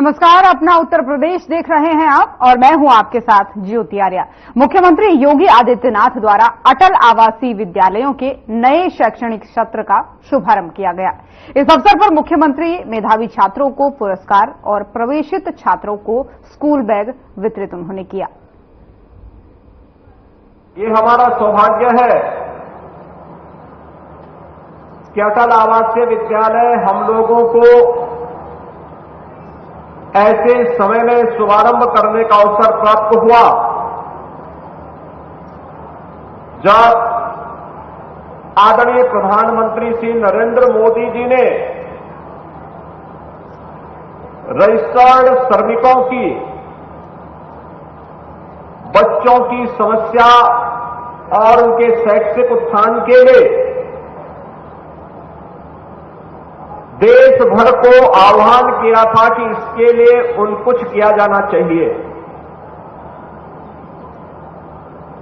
नमस्कार, अपना उत्तर प्रदेश देख रहे हैं आप और मैं हूं आपके साथ ज्योति आर्या। मुख्यमंत्री योगी आदित्यनाथ द्वारा अटल आवासीय विद्यालयों के नए शैक्षणिक सत्र का शुभारंभ किया गया। इस अवसर पर मुख्यमंत्री मेधावी छात्रों को पुरस्कार और प्रवेशित छात्रों को स्कूल बैग वितरित उन्होंने किया। ये हमारा सौभाग्य है कि अटल आवासीय विद्यालय हम लोगों को ऐसे समय में शुभारंभ करने का अवसर प्राप्त हुआ जब आदरणीय प्रधानमंत्री श्री नरेंद्र मोदी जी ने रजिस्टर्ड श्रमिकों की बच्चों की समस्या और उनके शैक्षिक उत्थान के लिए देश भर को आह्वान किया था कि इसके लिए कुछ किया जाना चाहिए।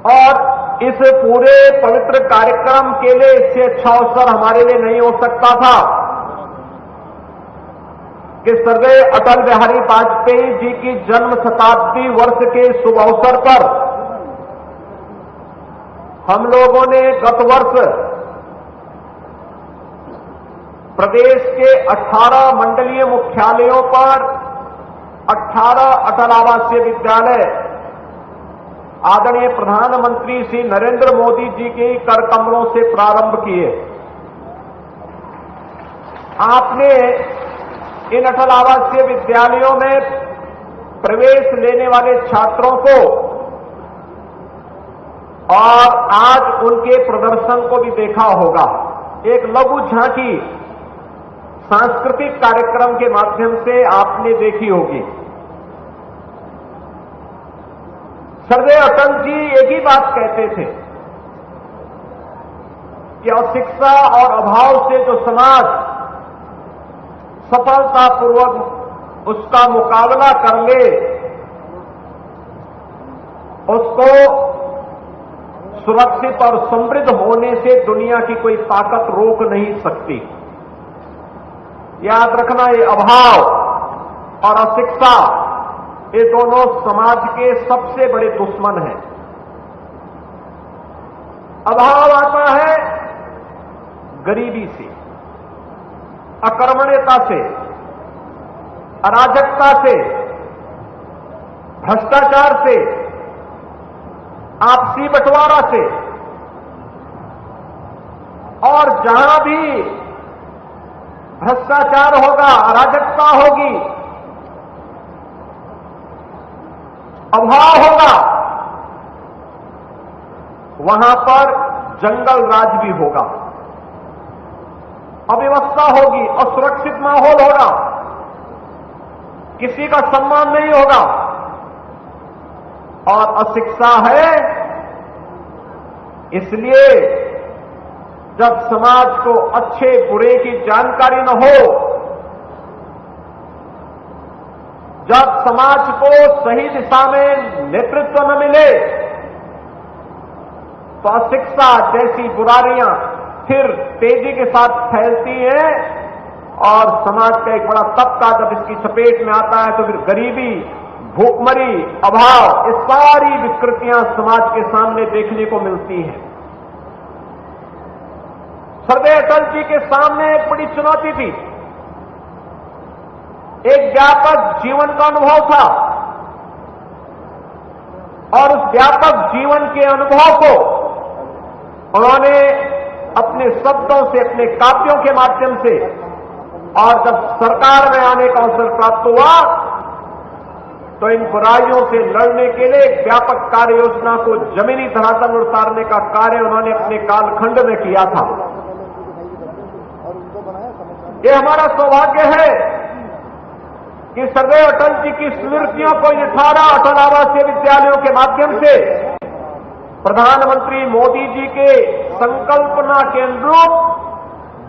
और इस पूरे पवित्र कार्यक्रम के लिए इससे अच्छा अवसर हमारे लिए नहीं हो सकता था कि स्वर्गीय अटल बिहारी वाजपेयी जी की जन्म शताब्दी वर्ष के शुभ अवसर पर हम लोगों ने गत वर्ष प्रदेश के 18 मंडलीय मुख्यालयों पर 18 अटल आवासीय विद्यालय आदरणीय प्रधानमंत्री श्री नरेंद्र मोदी जी के कर कमलों से प्रारंभ किए। आपने इन अटल आवासीय विद्यालयों में प्रवेश लेने वाले छात्रों को और आज उनके प्रदर्शन को भी देखा होगा। एक लघु झांकी सांस्कृतिक कार्यक्रम के माध्यम से आपने देखी होगी। स्वर्गीय अटल जी एक ही बात कहते थे कि अशिक्षा और अभाव से जो समाज सफलतापूर्वक उसका मुकाबला कर ले उसको सुरक्षित और समृद्ध होने से दुनिया की कोई ताकत रोक नहीं सकती। याद रखना, ये अभाव और अशिक्षा ये दोनों समाज के सबसे बड़े दुश्मन हैं। अभाव आता है गरीबी से, अकर्मण्यता से, अराजकता से, भ्रष्टाचार से, आपसी बंटवारा से, और जहां भी भ्रष्टाचार होगा, अराजकता होगी, अभाव होगा, वहां पर जंगल राज भी होगा, अव्यवस्था होगी, असुरक्षित माहौल होगा, किसी का सम्मान नहीं होगा। और अशिक्षा है, इसलिए जब समाज को अच्छे बुरे की जानकारी न हो, जब समाज को सही दिशा में नेतृत्व न मिले, तो अशिक्षा जैसी बुराइयां फिर तेजी के साथ फैलती हैं और समाज का एक बड़ा तबका जब इसकी चपेट में आता है तो फिर गरीबी, भूखमरी, अभाव, ये सारी विकृतियां समाज के सामने देखने को मिलती हैं। स्वर्गीय अटल जी के सामने एक बड़ी चुनौती थी, एक व्यापक जीवन का अनुभव था और उस व्यापक जीवन के अनुभव को उन्होंने अपने शब्दों से, अपने काव्यों के माध्यम से, और जब सरकार में आने का अवसर प्राप्त हुआ तो इन बुराइयों से लड़ने के लिए एक व्यापक कार्य योजना को जमीनी धरातल पर उतारने का कार्य उन्होंने अपने कालखंड में किया था। ये हमारा सौभाग्य है कि स्वर्गीय अटल जी की स्मृतियों को 18 अटल आवासीय विद्यालयों के माध्यम से प्रधानमंत्री मोदी जी के संकल्पना के अनुरूप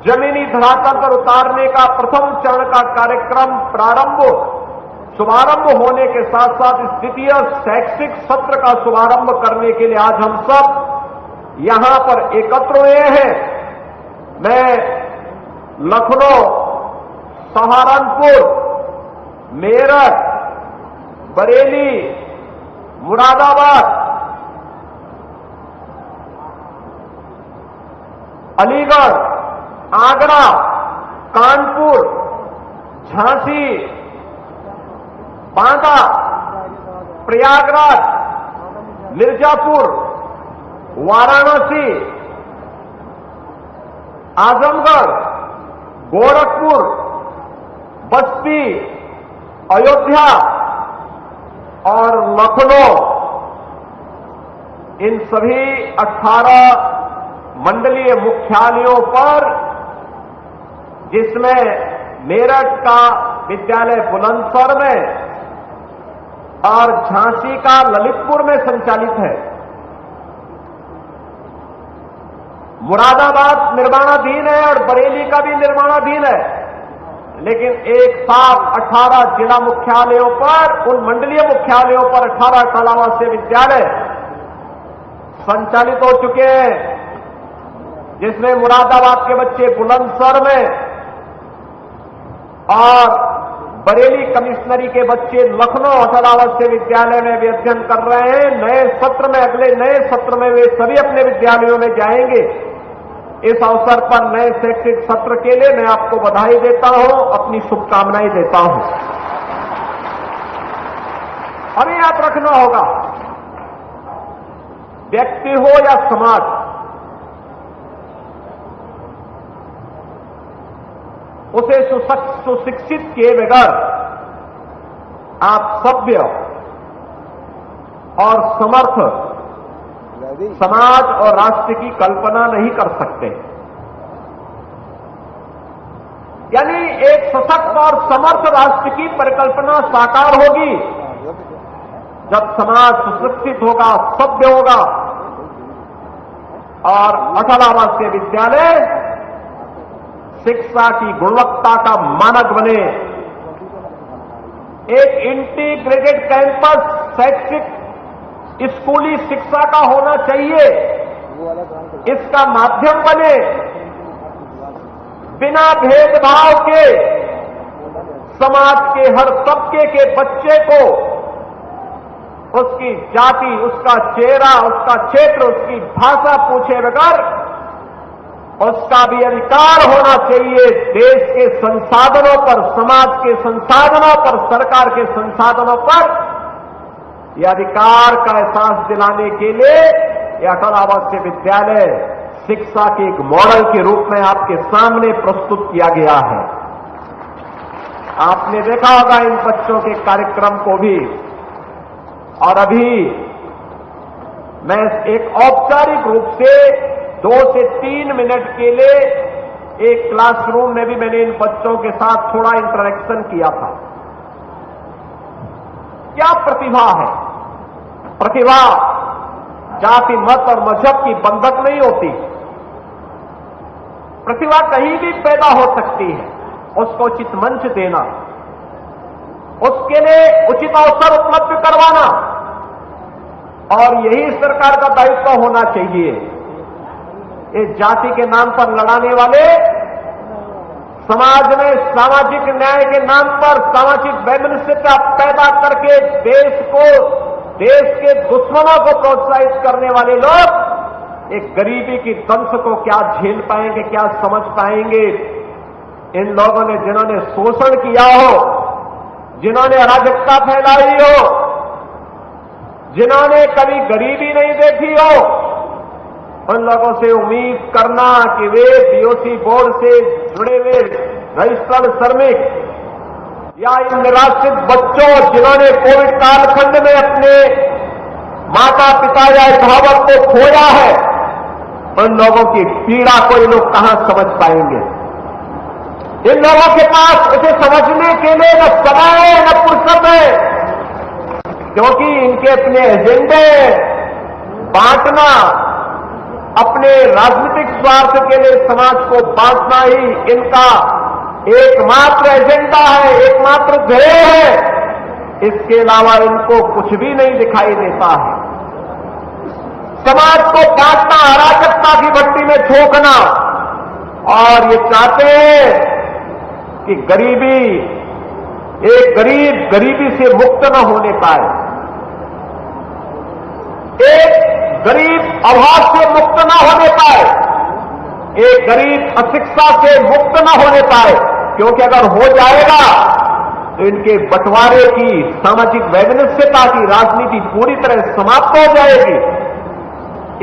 जमीनी धरातल पर उतारने का प्रथम चरण का कार्यक्रम शुभारंभ होने के साथ साथ इस द्वितीय शैक्षिक सत्र का शुभारंभ करने के लिए आज हम सब यहां पर एकत्र हुए हैं। मैं लखनऊ, सहारनपुर, मेरठ, बरेली, मुरादाबाद, अलीगढ़, आगरा, कानपुर, झांसी, बांदा, प्रयागराज, मिर्जापुर, वाराणसी, आजमगढ़, गोरखपुर, बस्ती, अयोध्या और लखनऊ, इन सभी 18 मंडलीय मुख्यालयों पर, जिसमें मेरठ का विद्यालय बुलंदशहर में और झांसी का ललितपुर में संचालित है, मुरादाबाद निर्माणाधीन है और बरेली का भी निर्माणाधीन है, लेकिन एक साथ 18 जिला मुख्यालयों पर, उन मंडलीय मुख्यालयों पर 18 अटल आवासीय विद्यालय संचालित हो चुके हैं, जिसमें मुरादाबाद के बच्चे बुलंदशहर में और बरेली कमिश्नरी के बच्चे लखनऊ अटल आवासीय विद्यालय में भी अध्ययन कर रहे हैं। नए सत्र में, अगले नए सत्र में वे सभी अपने विद्यालयों में जाएंगे। इस अवसर पर नए शैक्षिक सत्र के लिए मैं आपको बधाई देता हूं, अपनी शुभकामनाएं देता हूं। हमें याद रखना होगा, व्यक्ति हो या समाज, उसे सुशिक्षित किए बगैर आप सभ्य और समर्थ समाज और राष्ट्र की कल्पना नहीं कर सकते। यानी एक सशक्त और समर्थ राष्ट्र की परिकल्पना साकार होगी जब समाज सुशिक्षित होगा, सभ्य होगा और अटल आवासीय विद्यालय शिक्षा की गुणवत्ता का मानक बने। एक इंटीग्रेटेड कैंपस शैक्षिक स्कूली शिक्षा का होना चाहिए, इसका माध्यम बने। बिना भेदभाव के समाज के हर तबके के बच्चे को उसकी जाति, उसका चेहरा, उसका क्षेत्र, उसकी भाषा पूछे बगैर उसका भी अधिकार होना चाहिए देश के संसाधनों पर, समाज के संसाधनों पर, सरकार के संसाधनों पर। यह अधिकार का एहसास दिलाने के लिए यह अटल आवासीय विद्यालय शिक्षा के एक मॉडल के रूप में आपके सामने प्रस्तुत किया गया है। आपने देखा होगा इन बच्चों के कार्यक्रम को भी। और अभी मैं एक औपचारिक रूप से 2 से 3 मिनट के लिए एक क्लासरूम में भी मैंने इन बच्चों के साथ थोड़ा इंटरेक्शन किया था। क्या प्रतिभा है! प्रतिभा जाति, मत और मजहब की बंधक नहीं होती। प्रतिभा कहीं भी पैदा हो सकती है, उसको उचित मंच देना, उसके लिए उचित अवसर उपलब्ध करवाना, और यही सरकार का दायित्व होना चाहिए। इस जाति के नाम पर लड़ाने वाले, समाज में सामाजिक न्याय के नाम पर सामाजिक वैमनस्यता पैदा करके देश के दुश्मनों को प्रोत्साहित करने वाले लोग एक गरीबी की दंश को क्या झेल पाएंगे, क्या समझ पाएंगे। इन लोगों ने, जिन्होंने शोषण किया हो, जिन्होंने अराजकता फैलाई हो, जिन्होंने कभी गरीबी नहीं देखी हो, उन लोगों से उम्मीद करना कि वे बीओसी बोर्ड से जुड़े हुए रजिस्टर्ड श्रमिक या इन निराश्रित बच्चों जिन्होंने कोविड कालखंड में अपने माता पिता या अभिभावक को खोया है, उन लोगों की पीड़ा को ये लोग कहां समझ पाएंगे। इन लोगों के पास इसे समझने के लिए न समय है न फुर्सत है, क्योंकि इनके अपने एजेंडे बांटना, अपने राजनीतिक स्वार्थ के लिए समाज को बांटना ही इनका एकमात्र एजेंडा है, एकमात्र ध्येय है। इसके अलावा इनको कुछ भी नहीं दिखाई देता है। समाज को बांटना, अराजकता की भट्टी में झोंकना, और ये चाहते हैं कि गरीबी एक गरीब गरीबी से मुक्त न होने पाए, एक गरीब अभाव से मुक्त न होने पाए, एक गरीब अशिक्षा से मुक्त न होने पाए, क्योंकि अगर हो जाएगा तो इनके बंटवारे की सामाजिक वैमनस्यता की राजनीति पूरी तरह समाप्त हो जाएगी।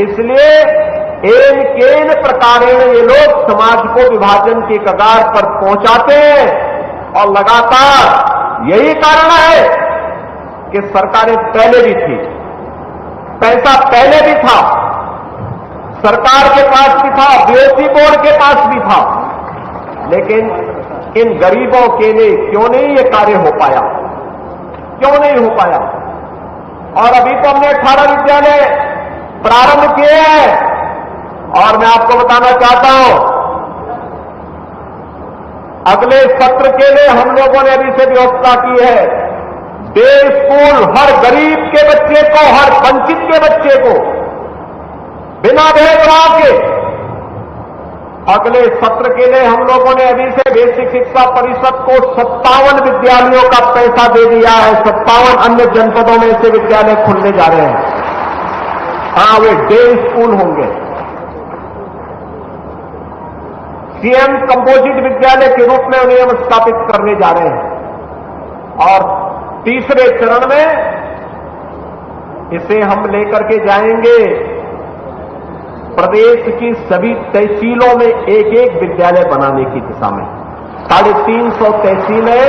इसलिए एन केन प्रकारेण ये लोग समाज को विभाजन के कगार पर पहुंचाते हैं और लगातार यही कारण है कि सरकारें पहले भी थी, पैसा पहले भी था, सरकार के पास भी था, बीओसी बोर्ड के पास भी था, लेकिन इन गरीबों के लिए क्यों नहीं ये कार्य हो पाया, क्यों नहीं हो पाया। और अभी तो हमने 18 विद्यालय प्रारंभ किए हैं और मैं आपको बताना चाहता हूं, अगले सत्र के लिए हम लोगों ने अभी से व्यवस्था की है। 1.5 स्कूल हर गरीब के बच्चे को, हर वंचित के बच्चे को बिना भेदभाव के अगले सत्र के लिए हम लोगों ने अभी से बेसिक शिक्षा परिषद को 57 विद्यालयों का पैसा दे दिया है। 57 अन्य जनपदों में से विद्यालय खुलने जा रहे हैं। हाँ, वे 1.5 स्कूल होंगे। सीएम कंपोजिट विद्यालय के रूप में उन्हें हम स्थापित करने जा रहे हैं और तीसरे चरण में इसे हम लेकर के जाएंगे प्रदेश की सभी तहसीलों में एक एक विद्यालय बनाने की दिशा में। 350 तहसीलें,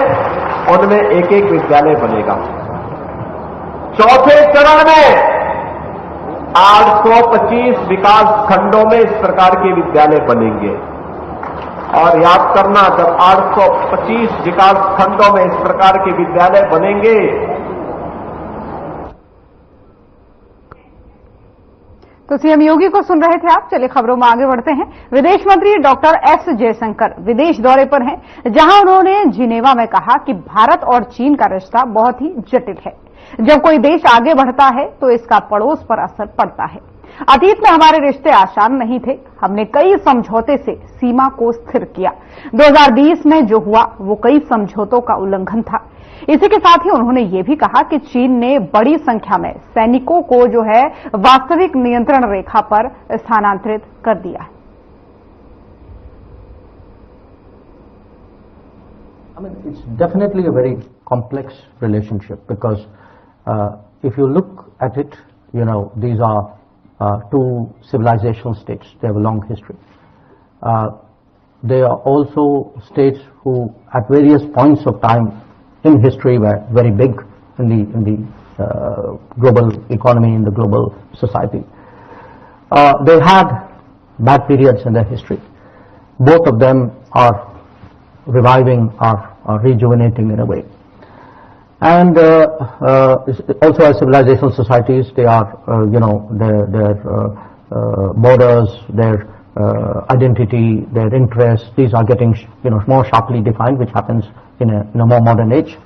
उनमें एक एक विद्यालय बनेगा। चौथे चरण में 825 विकास खंडों में इस प्रकार के विद्यालय बनेंगे। और याद करना, जब 825 विकास खंडों में इस प्रकार के विद्यालय बनेंगे, तो सीएम योगी को सुन रहे थे आप। चलिए खबरों में आगे बढ़ते हैं। विदेश मंत्री डॉक्टर एस जयशंकर विदेश दौरे पर हैं, जहां उन्होंने जिनेवा में कहा कि भारत और चीन का रिश्ता बहुत ही जटिल है। जब कोई देश आगे बढ़ता है तो इसका पड़ोस पर असर पड़ता है। अतीत में हमारे रिश्ते आसान नहीं थे, हमने कई समझौते से सीमा को स्थिर किया। 2020 में जो हुआ वो कई समझौतों का उल्लंघन था। इसी के साथ ही उन्होंने ये भी कहा कि चीन ने बड़ी संख्या में सैनिकों को जो है वास्तविक नियंत्रण रेखा पर स्थानांतरित कर दिया है। I mean, it's definitely a very complex relationship because if you look at it, you know, these are two civilizational states. They have a long history. They are also states who, at various points of time in history, were very big in the global economy, in the global society. They had bad periods in their history. Both of them are reviving, are rejuvenating in a way. And also as civilizational societies, they are, you know, their borders, their identity, their interests, these are getting, you know, more sharply defined, which happens in a more modern age.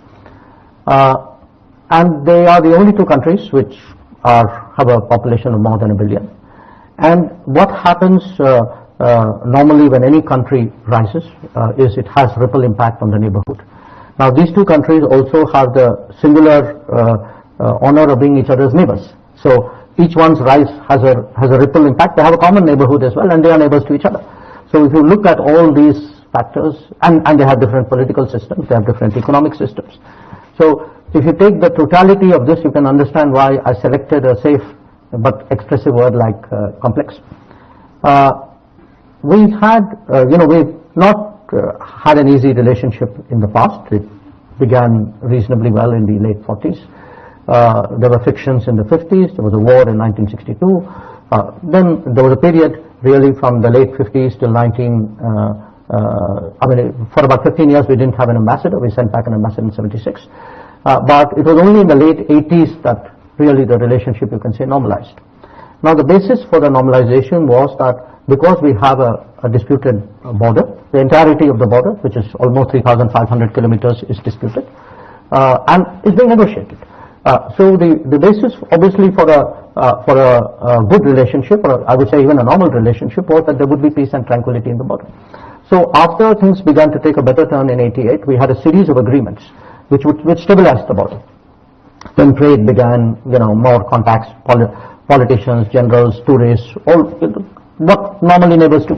And they are the only two countries which have a population of more than 1 billion. And what happens normally when any country rises is it has ripple impact on the neighborhood. Now these two countries also have the singular honor of being each other's neighbors. So each one's rise has a ripple impact. They have a common neighborhood as well, and they are neighbors to each other. So if you look at all these factors, and they have different political systems, they have different economic systems. So if you take the totality of this, you can understand why I selected a safe but expressive word like complex. We had, you know, we've not had an easy relationship in the past. It began reasonably well in the late 40s. There were frictions in the 50s. There was a war in 1962. Then there was a period really from the late 50s till for about 15 years we didn't have an ambassador. We sent back an ambassador in 76. But it was only in the late 80s that really the relationship, you can say, normalized. Now the basis for the normalization was that because we have a disputed border, the entirety of the border, which is almost 3,500 kilometers, is disputed and is being negotiated. So the basis, obviously, for a good relationship, or I would say even a normal relationship, was that there would be peace and tranquility in the border. So after things began to take a better turn in '88, we had a series of agreements which stabilized the border. Then trade began, more contacts, politicians, generals, tourists, all what normally neighbors do.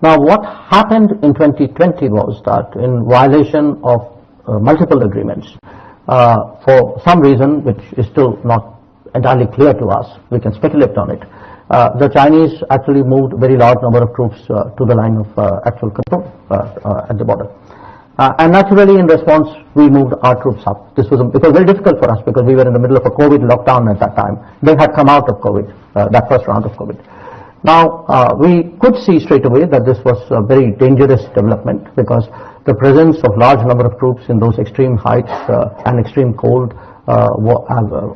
Now, what happened in 2020 was that, in violation of multiple agreements, for some reason which is still not entirely clear to us, we can speculate on it, the Chinese actually moved a very large number of troops to the line of actual control at the border. And naturally, in response, we moved our troops up. It was very difficult for us because we were in the middle of a COVID lockdown at that time. They had come out of COVID, that first round of COVID. Now, we could see straight away that this was a very dangerous development because the presence of large number of troops in those extreme heights and extreme cold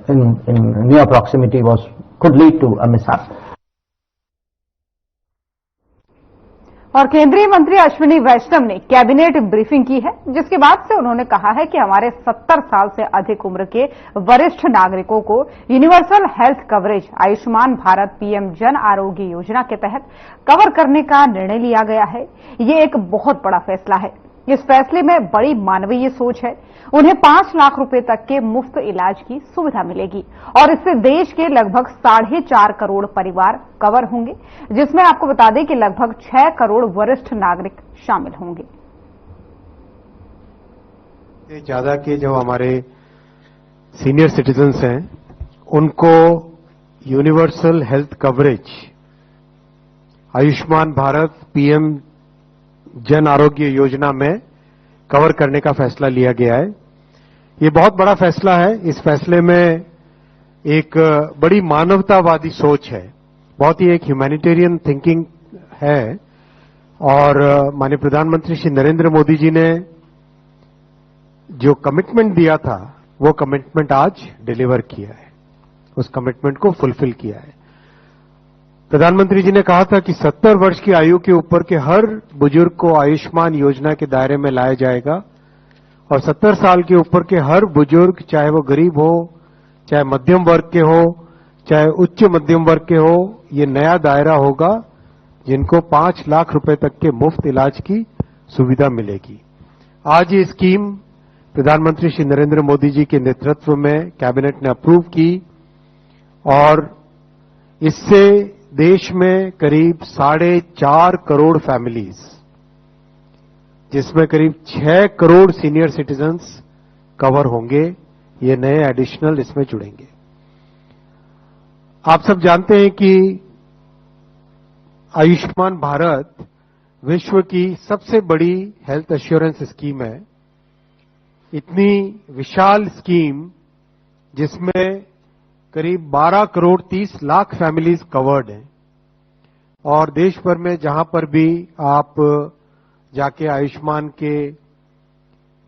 in near proximity could lead to a mishap. और केंद्रीय मंत्री अश्विनी वैष्णव ने cabinet briefing की है, जिसके बाद से उन्होंने कहा है कि हमारे 70 साल से अधिक उम्र के वरिष्ठ नागरिकों को universal health coverage Ayushman Bharat PM Jan Arogya Yojana के तहत कवर करने का निर्णय लिया गया है। ये एक बहुत बड़ा फैसला है। इस फैसले में बड़ी मानवीय सोच है। उन्हें 5 लाख रुपए तक के मुफ्त इलाज की सुविधा मिलेगी और इससे देश के लगभग 4.5 करोड़ परिवार कवर होंगे, जिसमें आपको बता दें कि लगभग 6 करोड़ वरिष्ठ नागरिक शामिल होंगे। ज्यादा के जो हमारे सीनियर सिटीजन्स हैं, उनको universal health coverage Ayushman Bharat PM Jan Arogya Yojana में कवर करने का फैसला लिया गया है। ये बहुत बड़ा फैसला है। इस फैसले में एक बड़ी मानवतावादी सोच है, बहुत ही एक ह्यूमैनिटेरियन थिंकिंग है और माननीय प्रधानमंत्री श्री नरेंद्र मोदी जी ने जो कमिटमेंट दिया था, वो कमिटमेंट आज डिलीवर किया है, उस कमिटमेंट को फुलफिल किया है। प्रधानमंत्री जी ने कहा था कि 70 वर्ष की आयु के ऊपर के हर बुजुर्ग को आयुष्मान योजना के दायरे में लाया जाएगा और 70 साल के ऊपर के हर बुजुर्ग, चाहे वो गरीब हो, चाहे मध्यम वर्ग के हो, चाहे उच्च मध्यम वर्ग के हो, ये नया दायरा होगा जिनको 5 लाख रुपए तक के मुफ्त इलाज की सुविधा मिलेगी। आज ये स्कीम प्रधानमंत्री श्री नरेंद्र मोदी जी के नेतृत्व में कैबिनेट ने अप्रूव की और इससे देश में करीब 4.5 करोड़ फैमिलीज, जिसमें करीब 6 करोड़ सीनियर सिटीजन्स कवर होंगे, ये नए एडिशनल इसमें जुड़ेंगे। आप सब जानते हैं कि आयुष्मान भारत विश्व की सबसे बड़ी हेल्थ एश्योरेंस स्कीम है। इतनी विशाल स्कीम जिसमें करीब 12 करोड़ 30 लाख फैमिलीज कवर्ड हैं और देश भर में जहां पर भी आप जाके आयुष्मान के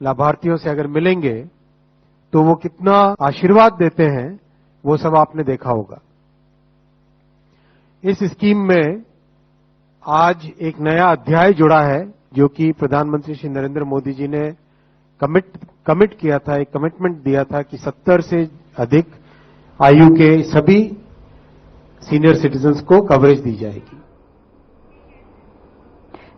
लाभार्थियों से अगर मिलेंगे तो वो कितना आशीर्वाद देते हैं, वो सब आपने देखा होगा। इस स्कीम में आज एक नया अध्याय जुड़ा है जो कि प्रधानमंत्री श्री नरेंद्र मोदी जी ने कमिट किया था, एक कमिटमेंट दिया था कि 70 से अधिक आयु के सभी सीनियर सिटीजन्स को कवरेज दी जाएगी।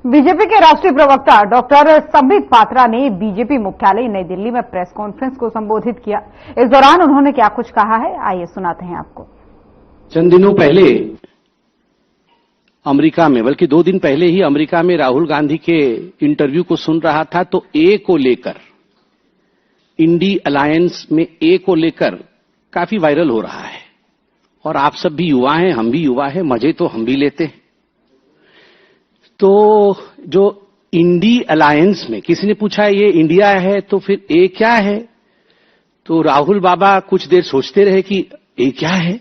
बीजेपी के राष्ट्रीय प्रवक्ता डॉक्टर संबित पात्रा ने बीजेपी मुख्यालय नई दिल्ली में प्रेस कॉन्फ्रेंस को संबोधित किया। इस दौरान उन्होंने क्या कुछ कहा है, आइए सुनाते हैं आपको। चंद दिनों पहले अमेरिका में, बल्कि 2 दिन पहले ही अमेरिका में राहुल गांधी के इंटरव्यू को सुन रहा था तो ए को लेकर, इंडी अलायंस में ए को लेकर काफी वायरल हो रहा है और आप सब भी युवा हैं, हम भी युवा हैं, मजे तो हम भी लेते हैं। तो जो इंडी अलायंस में किसी ने पूछा ये इंडिया है तो फिर ए क्या है, तो राहुल बाबा कुछ देर सोचते रहे कि ए क्या है।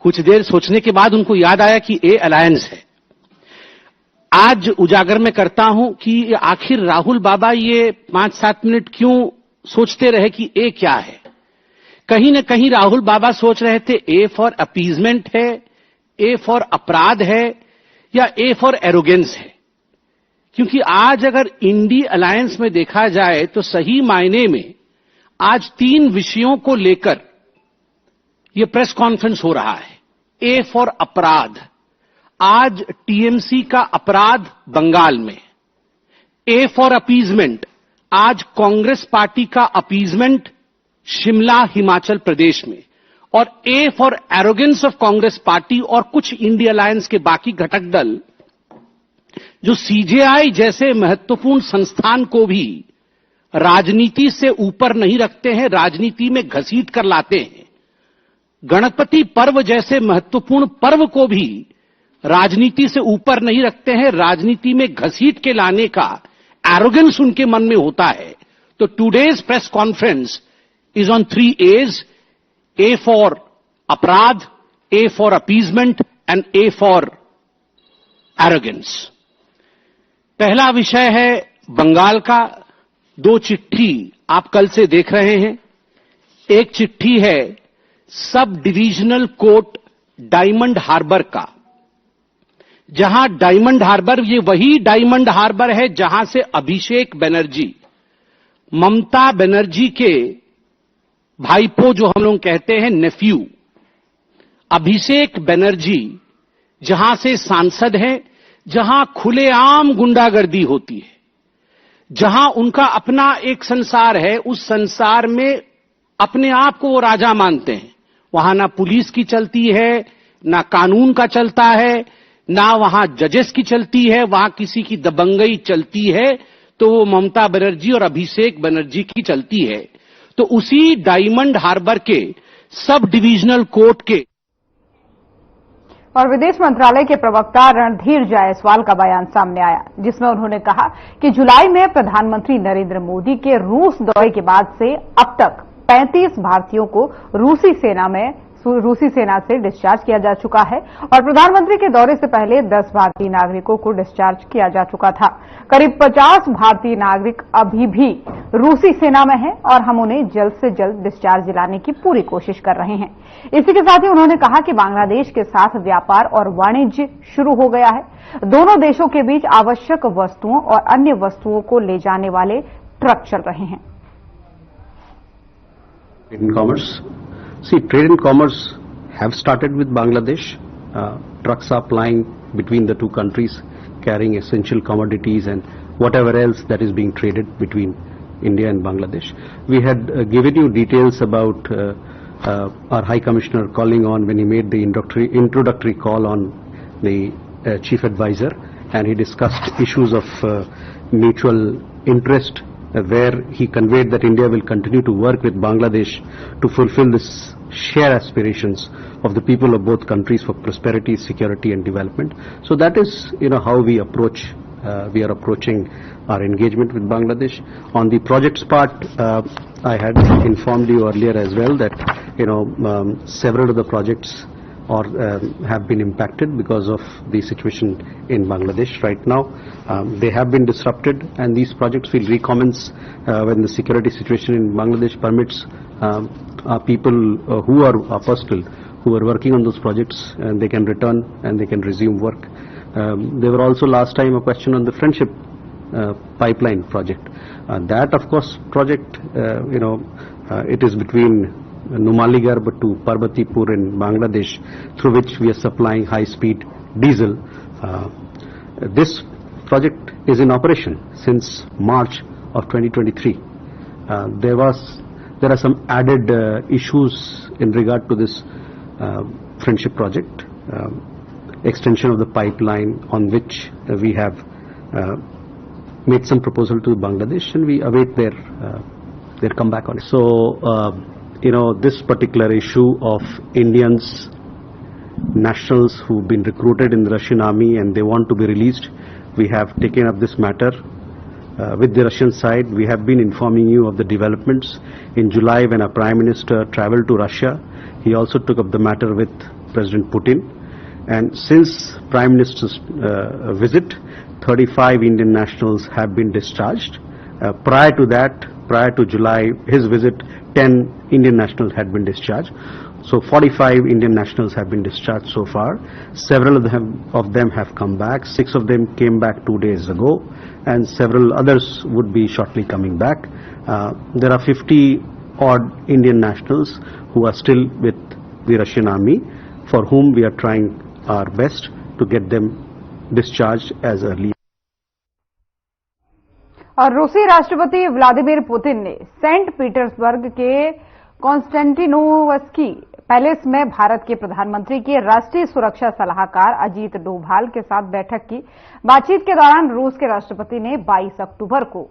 कुछ देर सोचने के बाद उनको याद आया कि ए अलायंस है। आज उजागर मैं करता हूं कि आखिर राहुल बाबा ये 5-7 मिनट क्यों सोचते रहे कि ए क्या है। कहीं न कहीं राहुल बाबा सोच रहे थे ए फॉर अपीजमेंट है, ए फॉर अपराध है या ए फॉर एरोगेंस है। क्योंकि आज अगर इंडी अलायंस में देखा जाए तो सही मायने में आज 3 विषयों को लेकर यह प्रेस कॉन्फ्रेंस हो रहा है। ए फॉर अपराध, आज टीएमसी का अपराध बंगाल में। ए फॉर अपीजमेंट, आज कांग्रेस पार्टी का अपीजमेंट शिमला हिमाचल प्रदेश में और A for arrogance of Congress party और कुछ इंडिया अलायंस के बाकी घटक दल जो सीजेआई जैसे महत्वपूर्ण संस्थान को भी राजनीति से ऊपर नहीं रखते हैं, राजनीति में घसीट कर लाते हैं। गणपति पर्व जैसे महत्वपूर्ण पर्व को भी राजनीति से ऊपर नहीं रखते हैं, राजनीति में घसीट के लाने का एरोगेंस उनके मन में होता है। तो today's press conference is on 3 A's, A for अपराध, A for appeasement and A for arrogance. पहला विषय है बंगाल का। 2 चिट्ठी आप कल से देख रहे हैं। एक चिट्ठी है sub divisional court diamond harbour का, जहां डायमंड हार्बर, ये वही डायमंड हार्बर है जहां से अभिषेक बनर्जी, ममता बनर्जी के भाईपो जो हम लोग कहते हैं नेफ्यू, अभिषेक बनर्जी जहां से सांसद हैं, जहां खुलेआम गुंडागर्दी होती है, जहां उनका अपना एक संसार है, उस संसार में अपने आप को वो राजा मानते हैं। वहां ना पुलिस की चलती है, ना कानून का चलता है, ना वहां जजेस की चलती है, वहां किसी की दबंगई चलती है तो वो ममता बनर्जी और अभिषेक बनर्जी की चलती है। तो उसी डायमंड हार्बर के सब डिविजनल कोर्ट के और विदेश मंत्रालय के प्रवक्ता रणधीर जायसवाल का बयान सामने आया, जिसमें उन्होंने कहा कि जुलाई में प्रधानमंत्री नरेंद्र मोदी के रूस दौरे के बाद से अब तक 35 भारतीयों को रूसी सेना से डिस्चार्ज किया जा चुका है और प्रधानमंत्री के दौरे से पहले 10 भारतीय नागरिकों को डिस्चार्ज किया जा चुका था। करीब 50 भारतीय नागरिक अभी भी रूसी सेना में हैं और हम उन्हें जल्द से जल्द डिस्चार्ज दिलाने की पूरी कोशिश कर रहे हैं। इसी के साथ ही उन्होंने कहा कि बांग्लादेश के साथ व्यापार और वाणिज्य शुरू हो गया है। दोनों देशों के बीच आवश्यक वस्तुओं और अन्य वस्तुओं को ले जाने वाले ट्रक चल रहे हैं। Trade and commerce. See, trade and commerce have started with Bangladesh. Trucks are plying between the two countries, carrying essential commodities and whatever else that is being traded between India and Bangladesh. We had given you details about our High Commissioner calling on when he made the introductory call on the Chief Advisor, and he discussed issues of mutual interest, where he conveyed that India will continue to work with Bangladesh to fulfill this shared aspirations of the people of both countries for prosperity, security and development. So that is, how we approach, we are approaching our engagement with Bangladesh. On the projects part, I had informed you earlier as well that, several of the projects have been impacted because of the situation in Bangladesh right now. They have been disrupted, and these projects will recommence when the security situation in Bangladesh permits. People who are personnel who are working on those projects, and they can return and they can resume work. There were also last time a question on the Friendship Pipeline project. That, of course, project, it is between Numaligarh to Parbatipur in Bangladesh, through which we are supplying high-speed diesel. This project is in operation since March of 2023. There are some added issues in regard to this friendship project, extension of the pipeline, on which we have made some proposal to Bangladesh, and we await their comeback on it. So, this particular issue of Indians, nationals who've been recruited in the Russian army and they want to be released, we have taken up this matter with the Russian side. We have been informing you of the developments. In July, when our Prime Minister traveled to Russia, he also took up the matter with President Putin. And since Prime Minister's visit, 35 Indian nationals have been discharged. Prior to that, prior to July, his visit, 10 Indian nationals had been discharged. So 45 Indian nationals have been discharged so far. Several of them have come back. 6 of them came back 2 days ago, and several others would be shortly coming back. There are 50 odd Indian nationals who are still with the Russian army, for whom we are trying our best to get them discharged as early. और रूसी राष्ट्रपति Vladimir Putin ने Saint Petersburg के कॉन्स्टेंटिनोवस्की palace में भारत के प्रधानमंत्री के राष्ट्रीय सुरक्षा सलाहकार अजीत डोभाल के साथ बैठक की। बातचीत के दौरान रूस के राष्ट्रपति ने 22 अक्टूबर को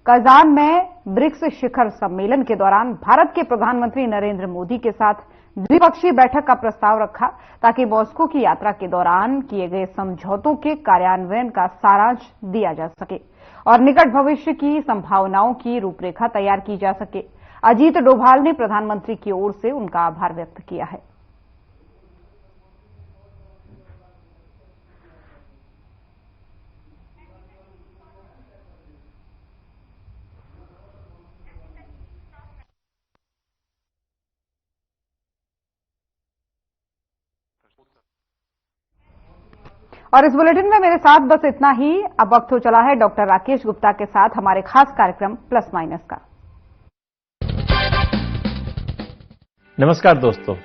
कजान में ब्रिक्स शिखर सम्मेलन के दौरान भारत के प्रधानमंत्री नरेंद्र मोदी के साथ द्विपक्षीय बैठक का प्रस्ताव रखा, ताकि मॉस्को की यात्रा के दौरान किए गए समझौतों के कार्यान्वयन का सारांश दिया जा सके और निकट भविष्य की संभावनाओं की रूपरेखा तैयार की जा सके। अजीत डोभाल ने प्रधानमंत्री की ओर से उनका आभार व्यक्त किया है। और इस बुलेटिन में मेरे साथ बस इतना ही। अब वक्त हो चला है डॉक्टर राकेश गुप्ता के साथ हमारे खास कार्यक्रम प्लस माइनस का। नमस्कार दोस्तों,